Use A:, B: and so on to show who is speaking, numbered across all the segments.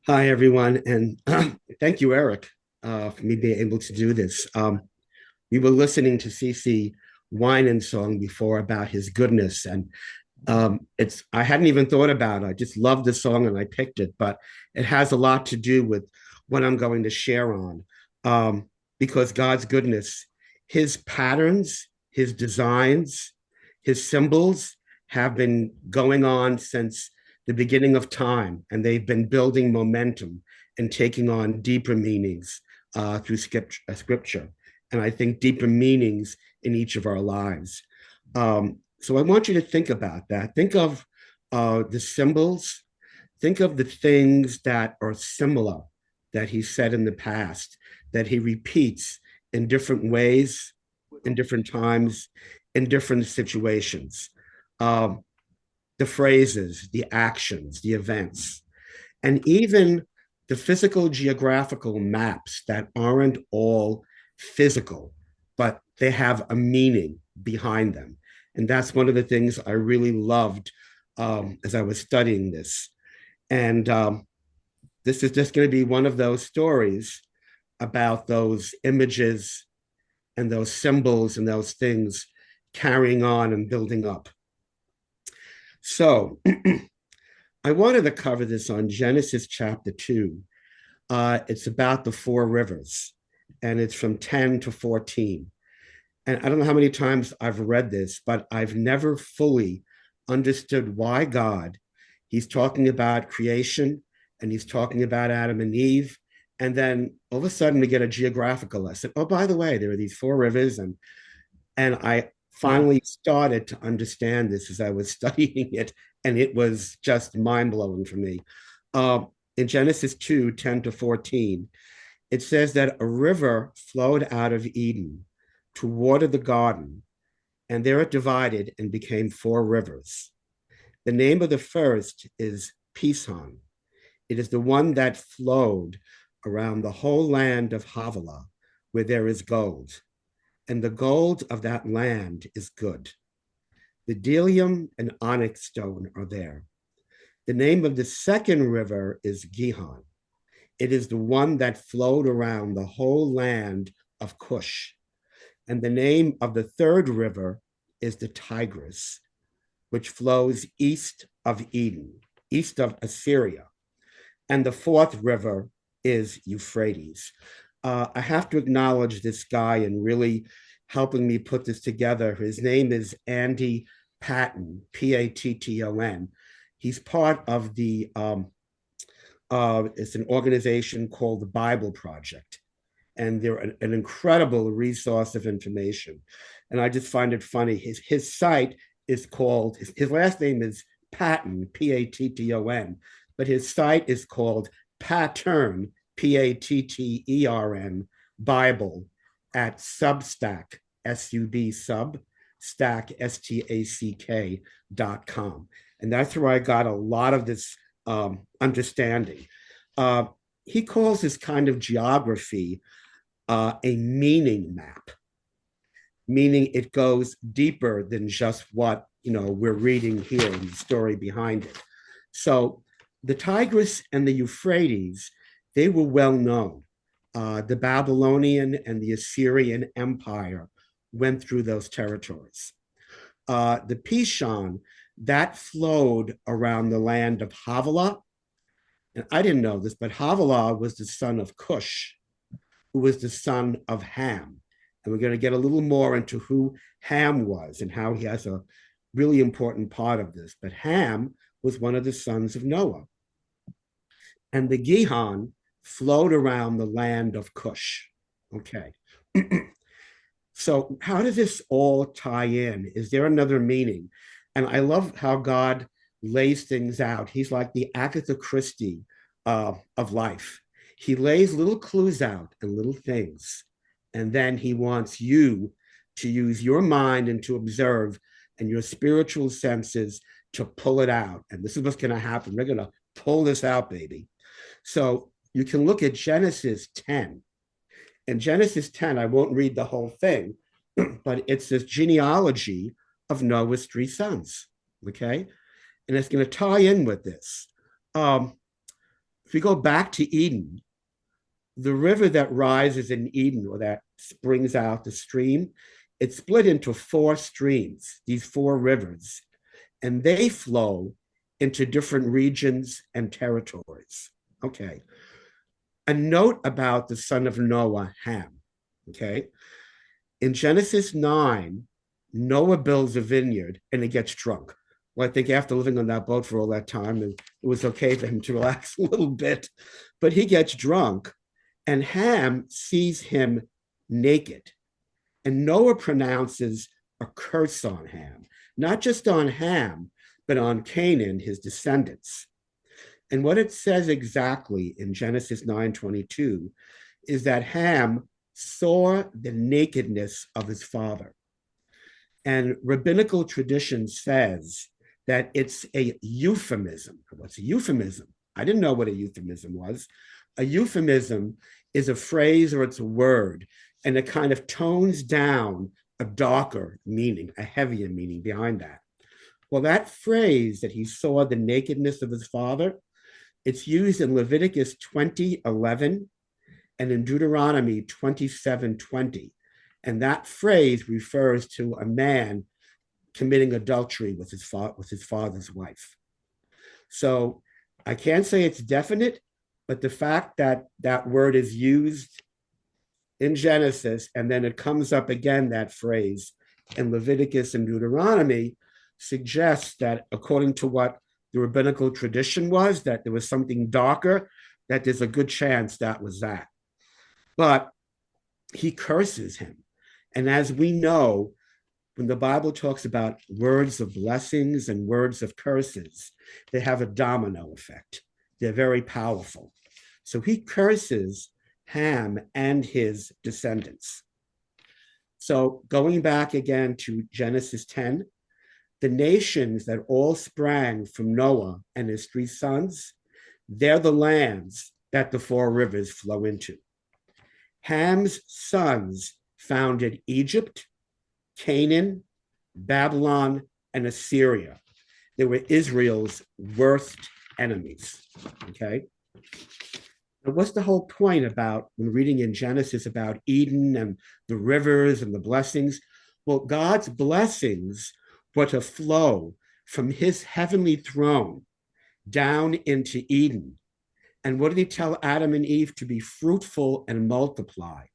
A: Hi, everyone, and thank you, Eric, for me being able to do this. We were listening to CC Winans song before about his goodness, and it's I hadn't even thought about it. I just loved the song and I picked it, but it has a lot to do with what I'm going to share on, because God's goodness, His patterns, His designs, His symbols have been going on since the beginning of time, and they've been building momentum and taking on deeper meanings through scripture, and I think deeper meanings in each of our lives. So I want you to think about that. Think of the symbols. Think of the things that are similar that he said in the past, that he repeats in different ways, in different times, in different situations. Um, the phrases, the actions, the events, and even the physical geographical maps that aren't all physical, but they have a meaning behind them. And that's one of the things I really loved as I was studying this. And this is just going to be one of those stories about those images and those symbols and those things carrying on and building up. So I wanted to cover this on Genesis chapter 2. It's about the four rivers, and it's from 10 to 14. And I don't know how many times I've read this, but I've never fully understood why God, he's talking about creation and he's talking about Adam and Eve. And then all of a sudden we get a geographical lesson. Oh, by the way, there are these four rivers. And I finally started to understand this as I was studying it. And it was just mind blowing for me. In Genesis 2, 10 to 14, it says that a river flowed out of Eden to water the garden, and there it divided and became four rivers. The name of the first is Pison. It is the one that flowed around the whole land of Havilah, where there is gold, and the gold of that land is good. The bdellium and onyx stone are there. The name of the second river is Gihon. It is the one that flowed around the whole land of Cush. And the name of the third river is the Tigris, which flows east of Eden, east of Assyria. And the fourth river is Euphrates. I have to acknowledge this guy in really helping me put this together. His name is Andy Patton, Patton. He's part of it's an organization called the Bible Project, and they're an incredible resource of information. And I just find it funny. His site is called, his last name is Patton, Patton, but his site is called Pattern, Pattern Bible at Substack, SUB sub, stack, STACK.com. And that's where I got a lot of this understanding. Uh, he calls this kind of geography a meaning map, meaning it goes deeper than just what we're reading here in the story behind it. So the Tigris and the Euphrates, they were well known. The Babylonian and the Assyrian Empire went through those territories. The Pishon, that flowed around the land of Havilah. And I didn't know this, but Havilah was the son of Cush, who was the son of Ham. And we're going to get a little more into who Ham was and how he has a really important part of this. But Ham was one of the sons of Noah. And the Gihon flowed around the land of Cush. Okay. So, how does this all tie in? Is there another meaning? And I love how God lays things out. He's like the Agatha Christie of life. He lays little clues out and little things. And then he wants you to use your mind and to observe and your spiritual senses to pull it out. And this is what's going to happen. We're going to pull this out, baby. So you can look at Genesis 10. In Genesis 10, I won't read the whole thing, but it's this genealogy of Noah's three sons. Okay. And it's going to tie in with this. If we go back to Eden, the river that rises in Eden or that springs out the stream, it's split into four streams, these four rivers, and they flow into different regions and territories. Okay. A note about the son of Noah, Ham. Okay. In Genesis 9, Noah builds a vineyard and he gets drunk. Well, I think after living on that boat for all that time, it was okay for him to relax a little bit, but he gets drunk and Ham sees him naked. And Noah pronounces a curse on Ham, not just on Ham, but on Canaan, his descendants. And what it says exactly in Genesis 9:22 is that Ham saw the nakedness of his father. And rabbinical tradition says that it's a euphemism. What's a euphemism? I didn't know what a euphemism was. A euphemism is a phrase or it's a word, and it kind of tones down a darker meaning, a heavier meaning behind that. Well, that phrase that he saw the nakedness of his father, it's used in Leviticus 20:11 and in Deuteronomy 27:20. And that phrase refers to a man committing adultery with his father's wife. So I can't say it's definite, but the fact that that word is used in Genesis and then it comes up again, that phrase in Leviticus and Deuteronomy, suggests that according to what the rabbinical tradition was, that there was something darker, that there's a good chance that was that. But he curses him. And as we know, when the Bible talks about words of blessings and words of curses, they have a domino effect. They're very powerful. So he curses Ham and his descendants. So going back again to Genesis 10, the nations that all sprang from Noah and his three sons, they're the lands that the four rivers flow into. Ham's sons founded Egypt, Canaan, Babylon, and Assyria. They were Israel's worst enemies. Okay. And what's the whole point about when reading in Genesis about Eden and the rivers and the blessings? Well, God's blessings were to flow from his heavenly throne down into Eden. And what did he tell Adam and Eve? To be fruitful and multiply.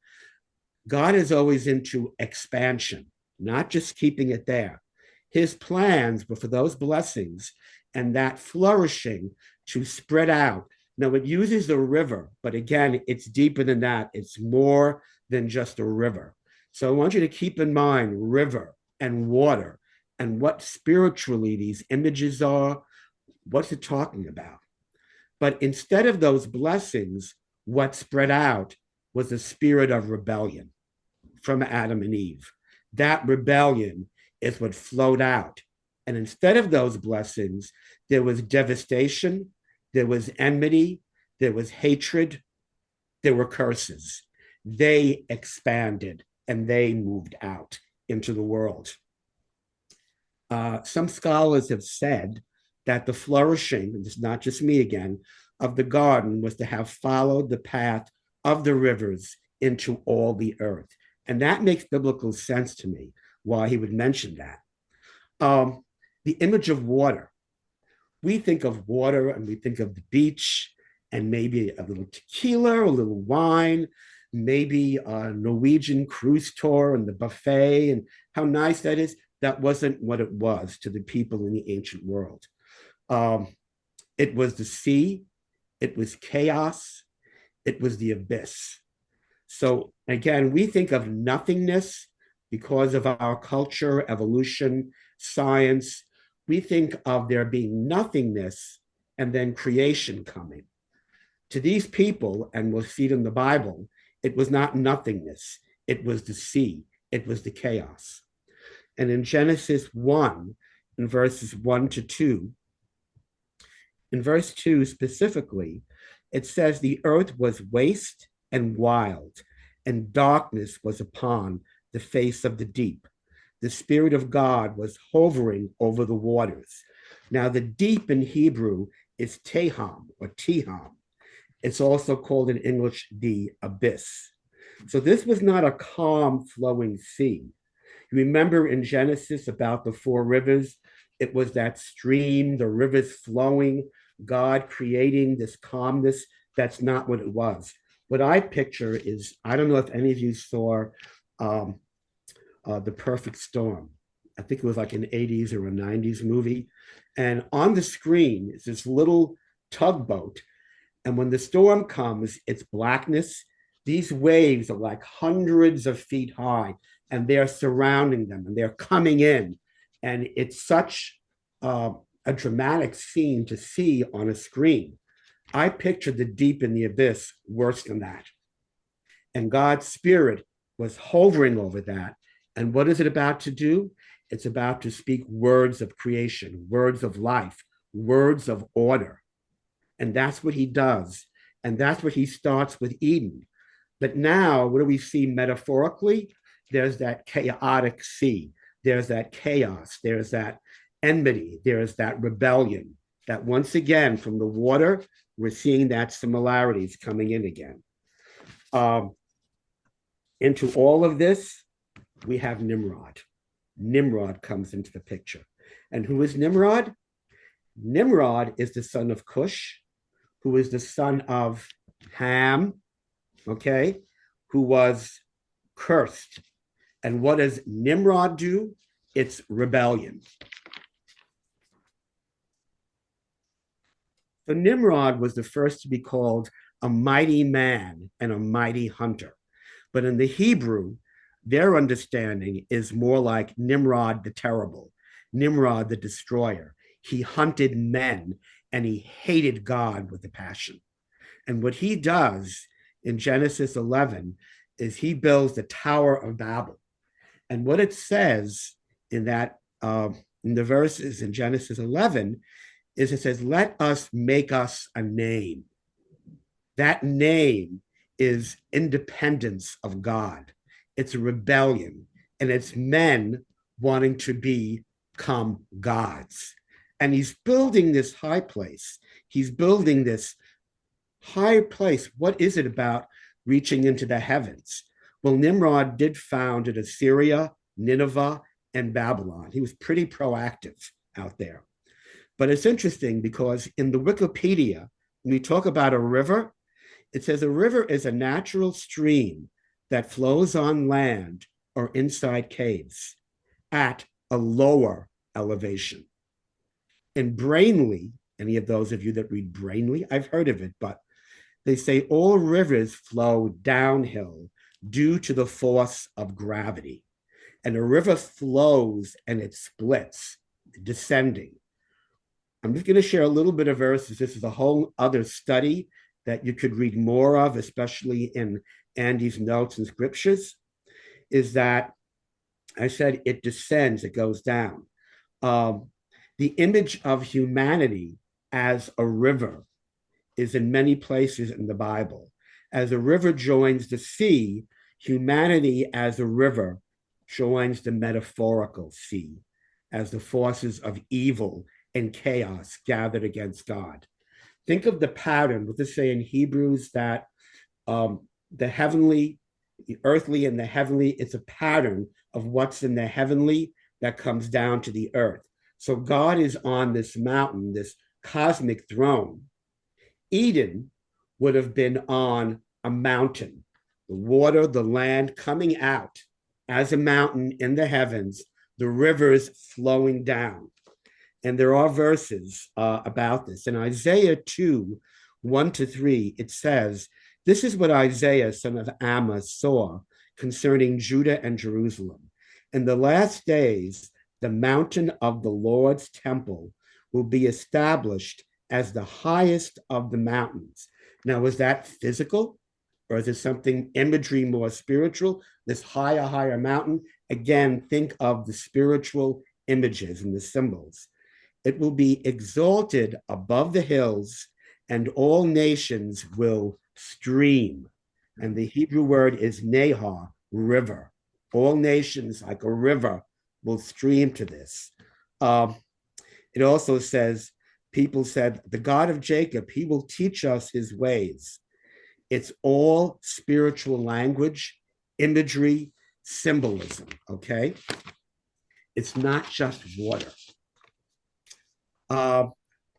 A: God is always into expansion, not just keeping it there. His plans were for those blessings and that flourishing to spread out. Now, it uses the river, but again, it's deeper than that. It's more than just a river. So I want you to keep in mind river and water and what spiritually these images are. What's it talking about? But instead of those blessings, what spread out was a spirit of rebellion from Adam and Eve. That rebellion is what flowed out. And instead of those blessings, there was devastation, there was enmity, there was hatred, there were curses. They expanded and they moved out into the world. Some scholars have said that the flourishing, and this is not just me again, of the garden was to have followed the path of the rivers into all the earth. And that makes biblical sense to me, why he would mention that. The image of water. We think of water and we think of the beach and maybe a little tequila, a little wine, maybe a Norwegian cruise tour and the buffet and how nice that is. That wasn't what it was to the people in the ancient world. It was the sea, it was chaos, it was the abyss. So again, we think of nothingness because of our culture, evolution, science. We think of there being nothingness and then creation coming. To these people, and we'll see it in the Bible, it was not nothingness. It was the sea. It was the chaos. And in Genesis 1, in verses 1 to 2, in verse 2 specifically, it says the earth was waste and wild, and darkness was upon the face of the deep. The Spirit of God was hovering over the waters. Now, the deep in Hebrew is Teham or Tiham. It's also called in English the abyss. So this was not a calm flowing sea. You remember in Genesis about the four rivers? It was that stream, the rivers flowing, God creating this calmness. That's not what it was. What I picture is, I don't know if any of you saw um, The Perfect Storm. I think it was like an 80s or a 90s movie. And on the screen is this little tugboat. And when the storm comes, it's blackness. These waves are like hundreds of feet high, and they're surrounding them and they're coming in. And it's such a dramatic scene to see on a screen. I pictured the deep in the abyss worse than that. And God's spirit was hovering over that. And what is it about to do? It's about to speak words of creation, words of life, words of order. And that's what he does. And that's what he starts with Eden. But now, what do we see metaphorically? There's that chaotic sea. There's that chaos. There's that enmity. There's that rebellion. That once again, from the water, we're seeing that similarities coming in again. Into all of this, we have Nimrod. Nimrod comes into the picture. And who is Nimrod? Nimrod is the son of Cush, who is the son of Ham, okay, who was cursed. And what does Nimrod do? It's rebellion. So Nimrod was the first to be called a mighty man and a mighty hunter. But in the Hebrew, their understanding is more like Nimrod the terrible, Nimrod the destroyer. He hunted men and he hated God with a passion. And what he does in Genesis 11 is he builds the Tower of Babel. And what it says in that in the verses in Genesis 11 is it says, "Let us make us a name." That name is independence of God. It's a rebellion, and it's men wanting to become gods. And he's building this high place. He's building this high place. What is it about reaching into the heavens? Well, Nimrod did found in Assyria, Nineveh, and Babylon. He was pretty proactive out there. But it's interesting because in the Wikipedia, when we talk about a river, it says a river is a natural stream that flows on land or inside caves at a lower elevation. In Brainly, any of those of you that read Brainly, I've heard of it, but they say all rivers flow downhill due to the force of gravity. And a river flows and it splits, descending. I'm just going to share a little bit of verses. This is a whole other study that you could read more of, especially in Andy's notes and scriptures, is that I said it descends, it goes down. The image of humanity as a river is in many places in the Bible. As a river joins the sea, humanity as a river joins the metaphorical sea, as the forces of evil and chaos gathered against God. Think of the pattern, what they say in Hebrews, that the heavenly, the earthly and the heavenly, it's a pattern of what's in the heavenly that comes down to the earth. So God is on this mountain, this cosmic throne. Eden would have been on a mountain, the water, the land coming out as a mountain in the heavens, the rivers flowing down. And there are verses about this. In Isaiah 2, 1-3, it says, "This is what Isaiah, son of Amos, saw concerning Judah and Jerusalem. In the last days, the mountain of the Lord's temple will be established as the highest of the mountains." Now, is that physical? Or is it something imagery more spiritual? This higher mountain? Again, think of the spiritual images and the symbols. It will be exalted above the hills, and all nations will stream. And the Hebrew word is nehar, river. All nations, like a river, will stream to this. It also says, people said, the God of Jacob, he will teach us his ways. It's all spiritual language, imagery, symbolism, okay? It's not just water. Uh,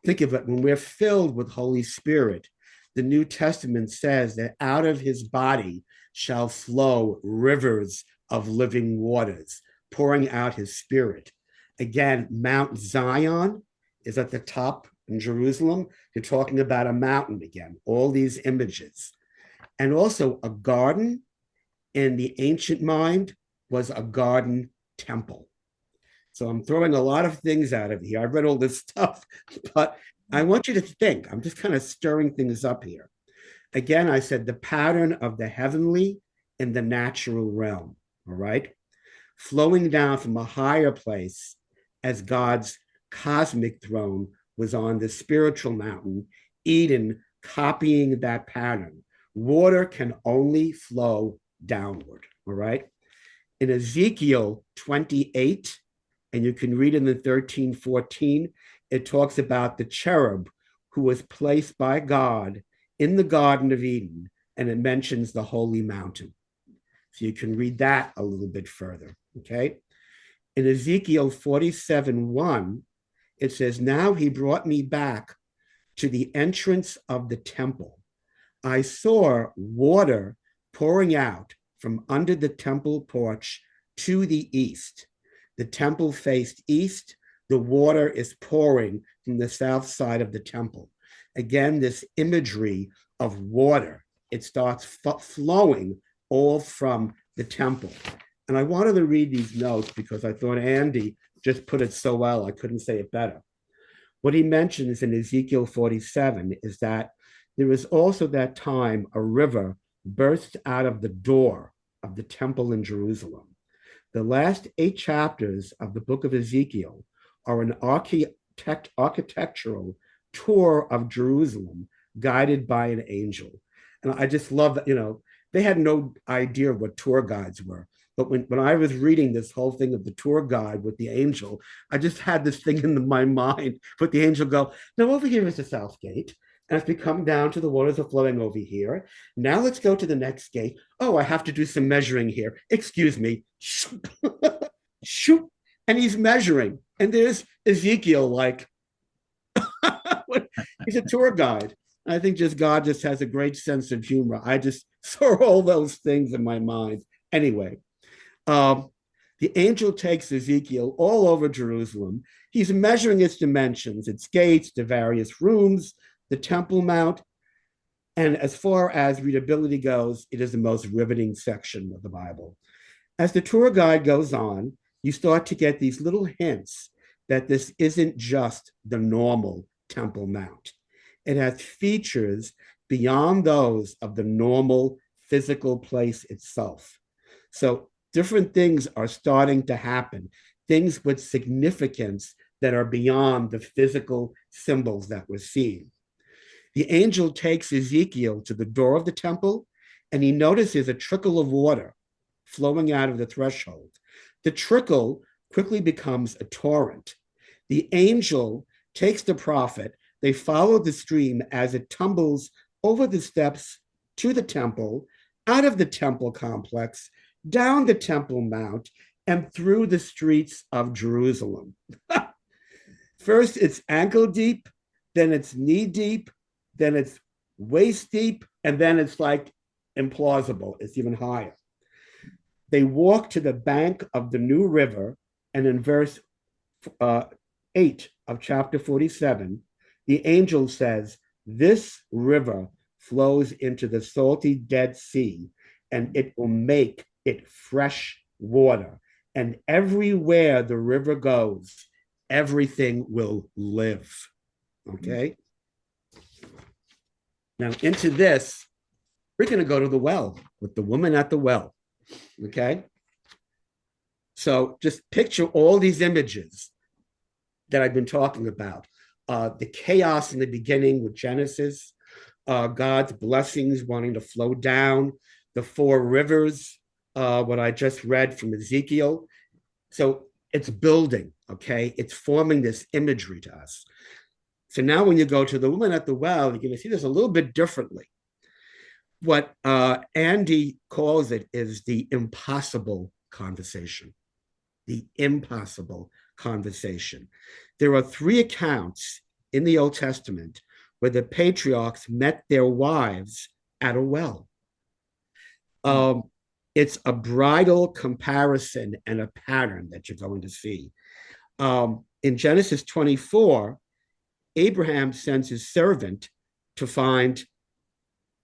A: think of it, when we're filled with Holy Spirit, the New Testament says that out of his body shall flow rivers of living waters, pouring out his spirit. Again, Mount Zion is at the top in Jerusalem. You're talking about a mountain again, all these images. And also a garden in the ancient mind was a garden temple. So I'm throwing a lot of things out of here. I've read all this stuff, but I want you to think. I'm just kind of stirring things up here. Again, I said the pattern of the heavenly and the natural realm, all right? Flowing down from a higher place as God's cosmic throne was on the spiritual mountain, Eden copying that pattern. Water can only flow downward, all right? In Ezekiel 28, and you can read in the 13:14, it talks about the cherub who was placed by God in the Garden of Eden, and it mentions the holy mountain. So you can read that a little bit further, okay? In Ezekiel 47:1, it says, now he brought me back to the entrance of the temple. I saw water pouring out from under the temple porch to the east. The temple faced east. The water is pouring from the south side of the temple. Again, this imagery of water, it starts flowing all from the temple. And I wanted to read these notes because I thought Andy just put it so well, I couldn't say it better. What he mentions in Ezekiel 47 is that there is also that time a river burst out of the door of the temple in Jerusalem. The last 8 chapters of the book of Ezekiel are an architectural tour of Jerusalem guided by an angel. And I just love that, they had no idea what tour guides were. But when I was reading this whole thing of the tour guide with the angel, I just had this thing in my mind with the angel go, now over here is the south gate. And as we come down to the waters are flowing over here, now let's go to the next gate. Oh, I have to do some measuring here. Excuse me. Shoot. And he's measuring. And there's Ezekiel like, he's a tour guide. I think God just has a great sense of humor. I just saw all those things in my mind. Anyway, the angel takes Ezekiel all over Jerusalem. He's measuring its dimensions, its gates, the various rooms, the Temple Mount. And as far as readability goes, it is the most riveting section of the Bible. As the tour guide goes on, you start to get these little hints that this isn't just the normal Temple Mount. It has features beyond those of the normal physical place itself. So different things are starting to happen, things with significance that are beyond the physical symbols that we're seeing. The angel takes Ezekiel to the door of the temple, and he notices a trickle of water flowing out of the threshold. The trickle quickly becomes a torrent. The angel takes the prophet. They follow the stream as it tumbles over the steps to the temple, out of the temple complex, down the Temple Mount, and through the streets of Jerusalem. First, it's ankle deep, then it's knee deep, then it's waist deep, and then it's like implausible. It's even higher. They walk to the bank of the new river, and in verse 8 of chapter 47, the angel says, this river flows into the salty Dead Sea, and it will make it fresh water. And everywhere the river goes, everything will live. Okay? Now, into this, we're going to go to the well with the woman at the well. Okay? So just picture all these images that I've been talking about. The chaos in the beginning with Genesis, God's blessings wanting to flow down, the 4 rivers, what I just read from Ezekiel. So it's building, okay? It's forming this imagery to us. So now when you go to the woman at the well, you're going to see this a little bit differently. What Andy calls it is the impossible conversation. The impossible conversation. There are three accounts in the Old Testament where the patriarchs met their wives at a well. Um, it's a bridal comparison and a pattern that you're going to see. In Genesis 24, Abraham sends his servant to find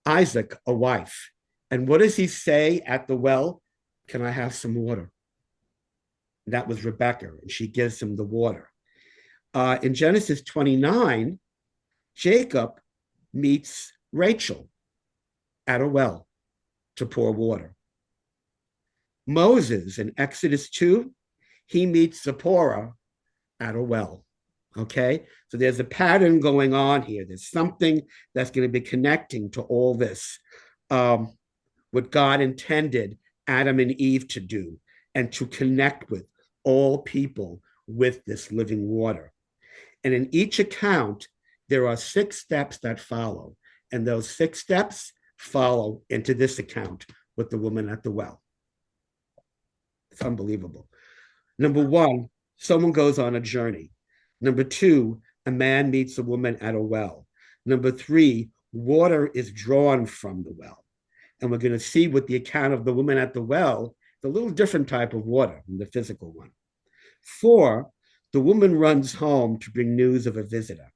A: Isaac a wife. And what does he say at the well? Can I have some water? And that was Rebecca, and she gives him the water. In Genesis 29, Jacob meets Rachel at a well to pour water. Moses in Exodus 2, he meets Zipporah at a well. Okay, so there's a pattern going on here. There's something that's going to be connecting to all this, what God intended Adam and Eve to do, and to connect with all people with this living water. And in each account, there are 6 steps that follow. And those 6 steps follow into this account with the woman at the well. It's unbelievable. Number 1, someone goes on a journey. Number 2, a man meets a woman at a well. Number 3, water is drawn from the well. And we're going to see with the account of the woman at the well, it's a little different type of water than the physical one. 4, the woman runs home to bring news of a visitor.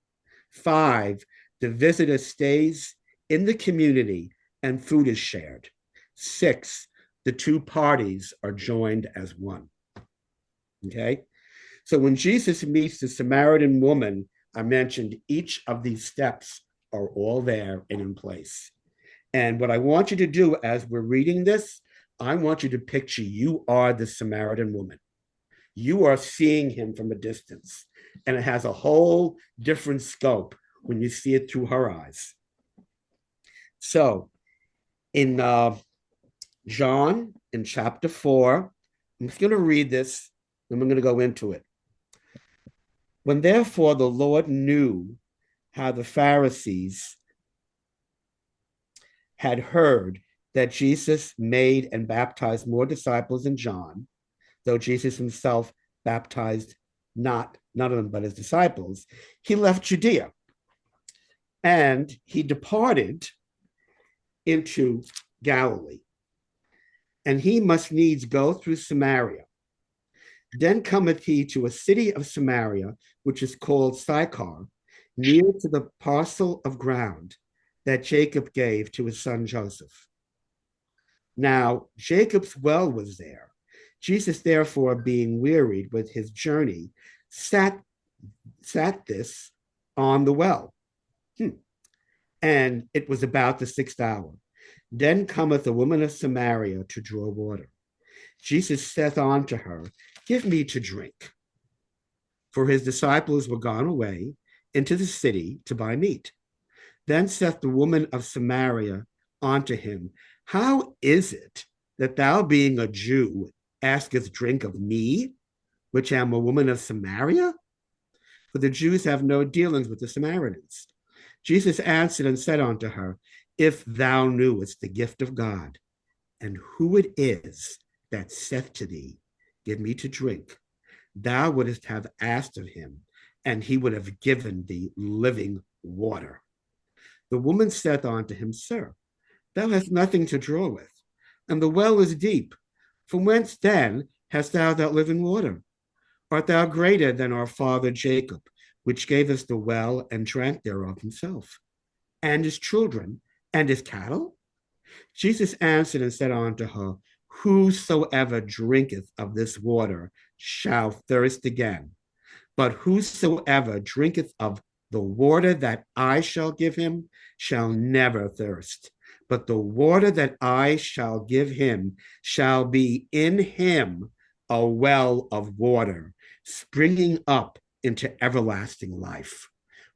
A: 5, the visitor stays in the community and food is shared. 6, the 2 parties are joined as one. Okay? So when Jesus meets the Samaritan woman, I mentioned each of these steps are all there and in place. And what I want you to do as we're reading this, I want you to picture you are the Samaritan woman. You are seeing him from a distance, and it has a whole different scope when you see it through her eyes. So in John, in chapter 4, I'm just going to read this, and we're going to go into it. When therefore the Lord knew how the Pharisees had heard that Jesus made and baptized more disciples than John, though Jesus himself baptized none of them but his disciples, he left Judea and he departed into Galilee. And he must needs go through Samaria. Then cometh he to a city of Samaria, which is called Sychar, near to the parcel of ground that Jacob gave to his son Joseph. Now, Jacob's well was there. Jesus, therefore, being wearied with his journey, sat this on the well. And it was about the 6th hour. Then cometh a woman of Samaria to draw water. Jesus saith unto her, Give me to drink. For his disciples were gone away into the city to buy meat. Then saith the woman of Samaria unto him, How is it that thou, being a Jew, asketh drink of me, which am a woman of Samaria? For the Jews have no dealings with the Samaritans. Jesus answered and said unto her, If thou knewest the gift of God, and who it is that saith to thee, Give me to drink, thou wouldst have asked of him, and he would have given thee living water. The woman saith unto him, Sir, thou hast nothing to draw with, and the well is deep. From whence then hast thou that living water? Art thou greater than our father Jacob, which gave us the well and drank thereof himself, and his children, and his cattle? Jesus answered and said unto her, Whosoever drinketh of this water shall thirst again. But whosoever drinketh of the water that I shall give him shall never thirst. But the water that I shall give him shall be in him a well of water, springing up into everlasting life.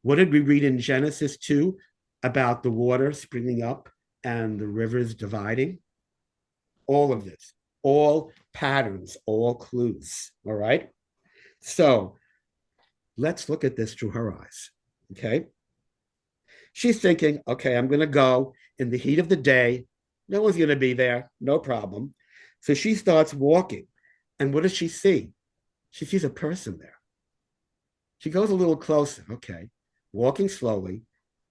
A: What did we read in Genesis 2 about the water springing up and the rivers dividing? All of this, all patterns, all clues. All right. So let's look at this through her eyes. Okay. She's thinking, okay, I'm going to go in the heat of the day. No one's going to be there. No problem. So she starts walking. And what does she see? She sees a person there. She goes a little closer. Okay. Walking slowly.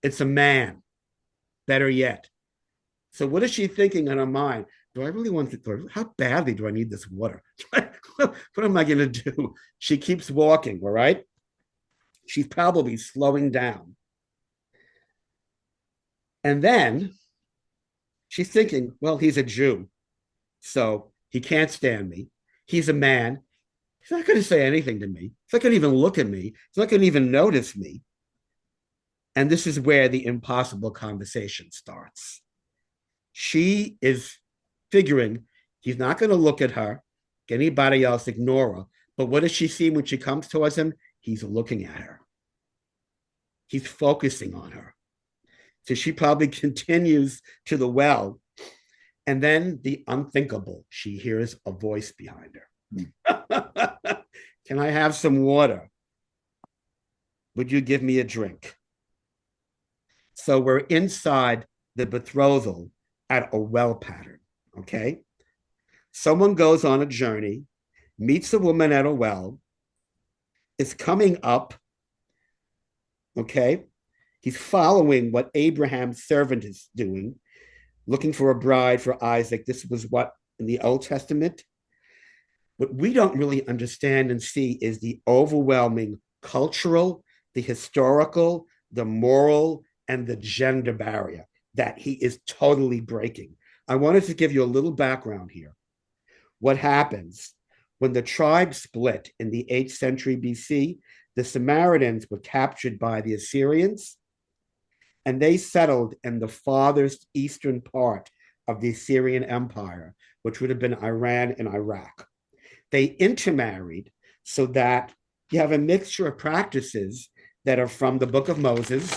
A: It's a man. Better yet. So what is she thinking in her mind? Do I really want to? How badly do I need this water? What am I going to do? She keeps walking. All right. She's probably slowing down. And then she's thinking, well, he's a Jew, so he can't stand me. He's a man. He's not going to say anything to me. He's not going to even look at me. He's not going to even notice me. And this is where the impossible conversation starts. She is figuring he's not going to look at her, anybody else, ignore her. But what does she see when she comes towards him? He's looking at her. He's focusing on her. So she probably continues to the well. And then the unthinkable, she hears a voice behind her. Can I have some water? Would you give me a drink? So we're inside the betrothal at a well pattern, okay? Someone goes on a journey, meets a woman at a well, is coming up, okay? He's following what Abraham's servant is doing, looking for a bride for Isaac. This was what in the Old Testament. What we don't really understand and see is the overwhelming cultural, the historical, the moral, and the gender barrier that he is totally breaking. I wanted to give you a little background here. What happens when the tribe split in the 8th century BC? The Samaritans were captured by the Assyrians, and they settled in the farthest eastern part of the Assyrian Empire, which would have been Iran and Iraq. They intermarried so that you have a mixture of practices that are from the Book of Moses,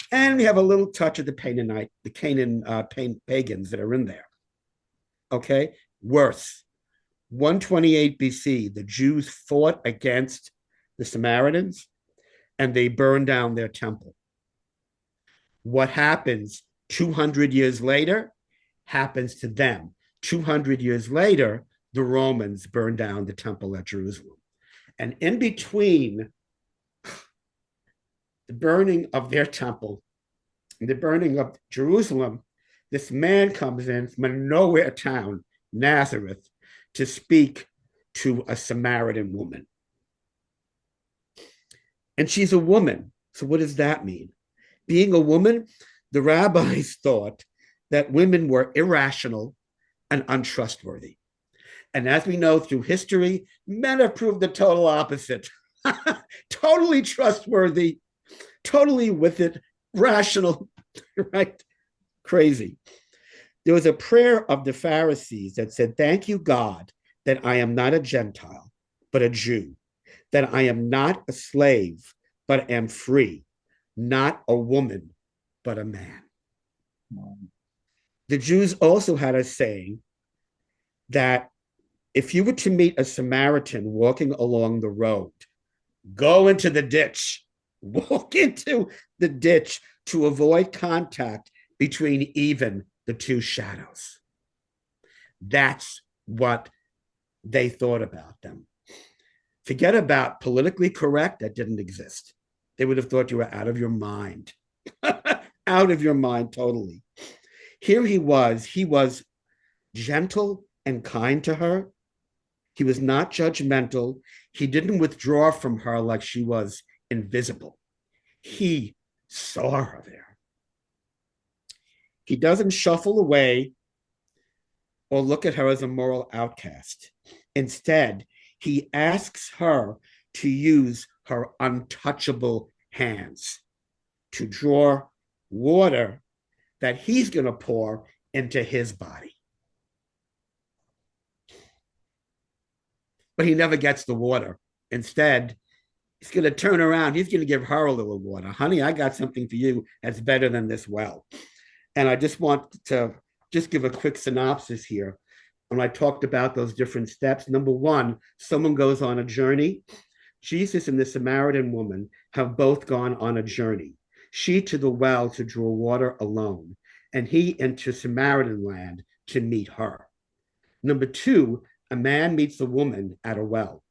A: and we have a little touch of the Canaan pagans that are in there. Okay, worse. 128 BC, the Jews fought against the Samaritans, and they burned down their temple. What happens 200 years later happens to them. 200 years later, the Romans burned down the temple at Jerusalem. And in between the burning of their temple and the burning of Jerusalem, this man comes in from a nowhere town, Nazareth, to speak to a Samaritan woman. And she's a woman. So what does that mean? Being a woman, the rabbis thought that women were irrational and untrustworthy. And as we know through history, men have proved the total opposite. Totally trustworthy, totally with it, rational, right? Crazy. There was a prayer of the Pharisees that said, thank you, God, that I am not a Gentile, but a Jew, that I am not a slave, but am free, not a woman, but a man. The Jews also had a saying that if you were to meet a Samaritan walking along the road, go into the ditch, walk into the ditch to avoid contact between even the two shadows. That's what they thought about them. Forget about politically correct, that didn't exist. They would have thought you were out of your mind. Out of your mind, totally. Here he was gentle and kind to her. He was not judgmental. He didn't withdraw from her like she was invisible. He saw her there. He doesn't shuffle away or look at her as a moral outcast. Instead, he asks her to use her untouchable hands to draw water that he's going to pour into his body. But he never gets the water. Instead, he's going to turn around. He's going to give her a little water. Honey, I got something for you that's better than this well. And I just want to just give a quick synopsis here. When I talked about those different steps, number one, someone goes on a journey. Jesus and the Samaritan woman have both gone on a journey. She to the well to draw water alone, and he into Samaritan land to meet her. Number two, a man meets a woman at a well.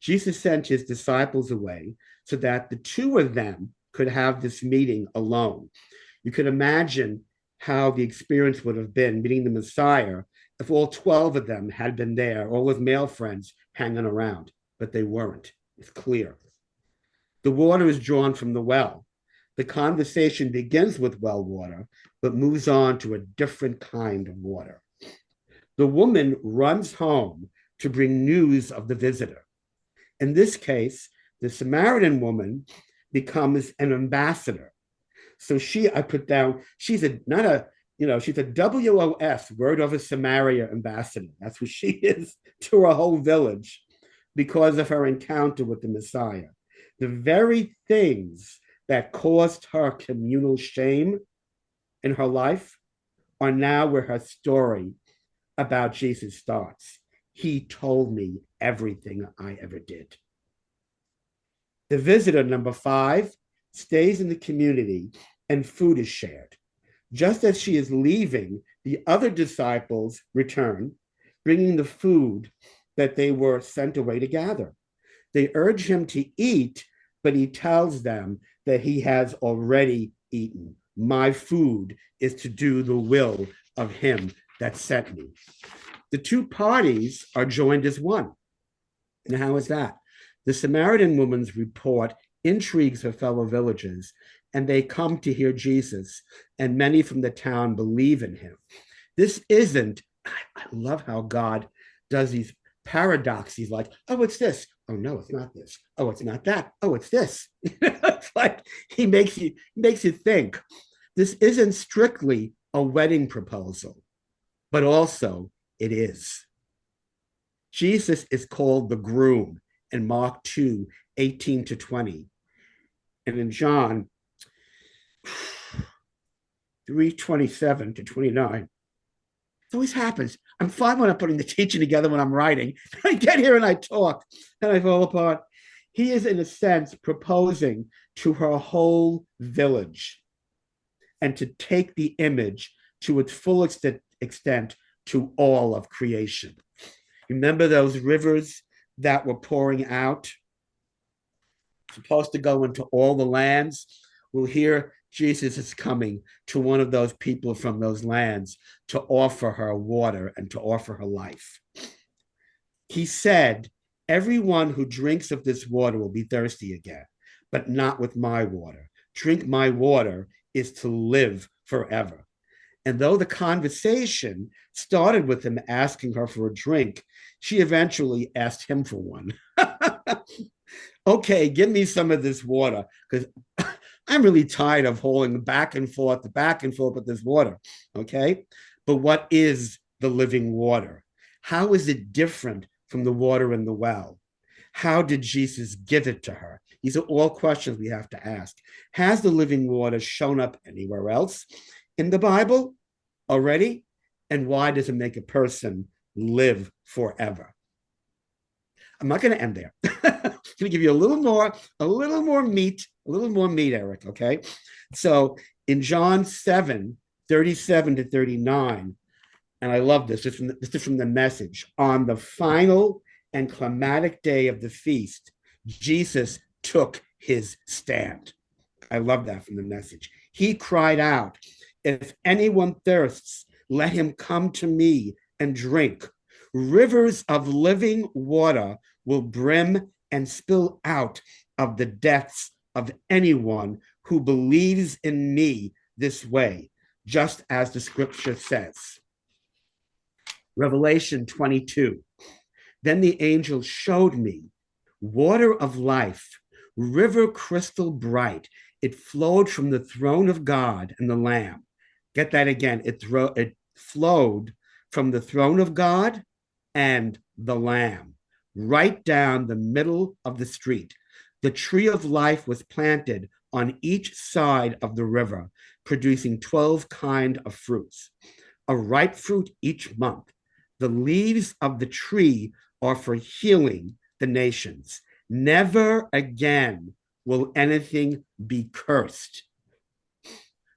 A: Jesus sent his disciples away so that the two of them could have this meeting alone. You could imagine how the experience would have been meeting the Messiah if all 12 of them had been there, all with male friends hanging around, but they weren't. It's clear. The water is drawn from the well. The conversation begins with well water, but moves on to a different kind of water. The woman runs home to bring news of the visitor. In this case, the Samaritan woman becomes an ambassador. So I put down, she's a WOS, word over Samaria ambassador. That's what she is to a whole village because of her encounter with the Messiah. The very things that caused her communal shame in her life are now where her story about Jesus starts. He told me everything I ever did. The visitor, number 5, stays in the community and food is shared. Just as she is leaving, the other disciples return, bringing the food that they were sent away to gather. They urge him to eat, but he tells them that he has already eaten. My food is to do the will of him that sent me. The two parties are joined as one. And how is that? The Samaritan woman's report intrigues her fellow villagers, and they come to hear Jesus, and many from the town believe in him. This isn't, I love how God does these paradoxes like, oh, it's this. Oh, no, it's not this. Oh, it's not that. Oh, it's this. It's like he makes you think. This isn't strictly a wedding proposal, but also it is. Jesus is called the groom in Mark 2, 18 to 20. And in John 3, 27 to 29. It always happens. I'm fine when I'm putting the teaching together when I'm writing. I get here and I talk and I fall apart. He is, in a sense, proposing to her whole village and to take the image to its full extent to all of creation. Remember those rivers that were pouring out, supposed to go into all the lands? Well, here Jesus is coming to one of those people from those lands to offer her water and to offer her life. He said, everyone who drinks of this water will be thirsty again, but not with my water. Drink my water is to live forever. And though the conversation started with him asking her for a drink, she eventually asked him for one. Okay, give me some of this water because I'm really tired of hauling back and forth with this water. Okay, but what is the living water? How is it different from the water in the well? How did Jesus give it to her? These are all questions we have to ask. Has the living water shown up anywhere else in the Bible already? And why does it make a person live forever? I'm not going to end there. I'm going to give you a little more meat, Eric. Okay. So in John 7, 37 to 39, and I love this. This is from the Message. On the final and climatic day of the feast, Jesus took his stand. I love that from the Message. He cried out, if anyone thirsts, let him come to me and drink. Rivers of living water will brim and spill out of the depths of anyone who believes in me this way, just as the scripture says. Revelation 22. Then the angel showed me water of life, river crystal bright. It flowed from the throne of God and the Lamb. Get that again. It flowed from the throne of God and the Lamb, right down the middle of the street. The tree of life was planted on each side of the river, producing 12 kinds of fruits, a ripe fruit each month. The leaves of the tree are for healing the nations. Never again will anything be cursed.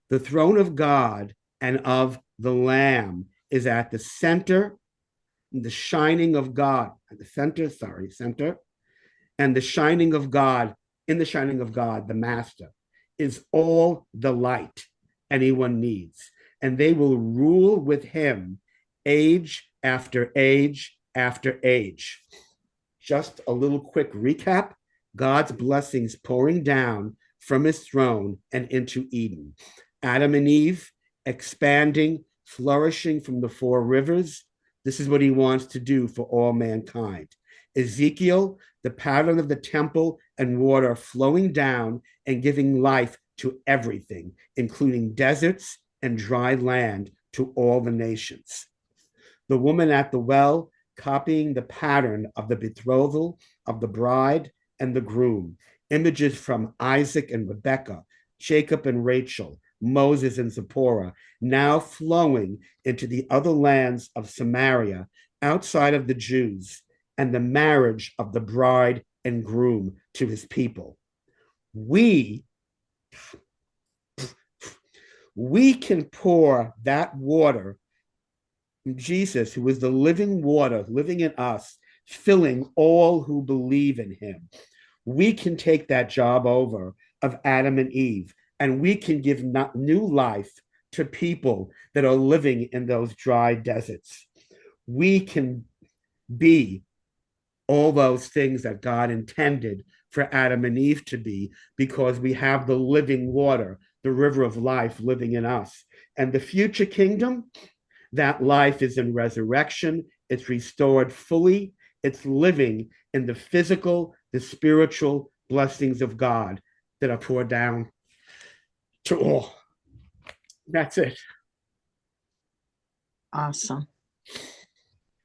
A: The throne of God and of the Lamb is at the center, the shining of God at the center, center, and the shining of God, in the shining of God, the Master, is all the light anyone needs. And they will rule with him age after age after age. Just a little quick recap: God's blessings pouring down from his throne and into Eden. Adam and Eve expanding, flourishing from the four rivers. This is what he wants to do for all mankind. Ezekiel, the pattern of the temple and water flowing down and giving life to everything, including deserts and dry land to all the nations. The woman at the well, copying the pattern of the betrothal of the bride and the groom, images from Isaac and Rebekah, Jacob and Rachel, Moses and Zipporah, now flowing into the other lands of Samaria outside of the Jews, and the marriage of the bride and groom to his people. We can pour that water, Jesus, who is the living water, living in us, filling all who believe in him. We can take that job over of Adam and Eve, and we can give new life to people that are living in those dry deserts. We can be all those things that God intended for Adam and Eve to be, because we have the living water, the river of life living in us. And the future kingdom, that life is in resurrection, it's restored fully, it's living in the physical, the spiritual blessings of God that are poured down to all. That's it.
B: Awesome.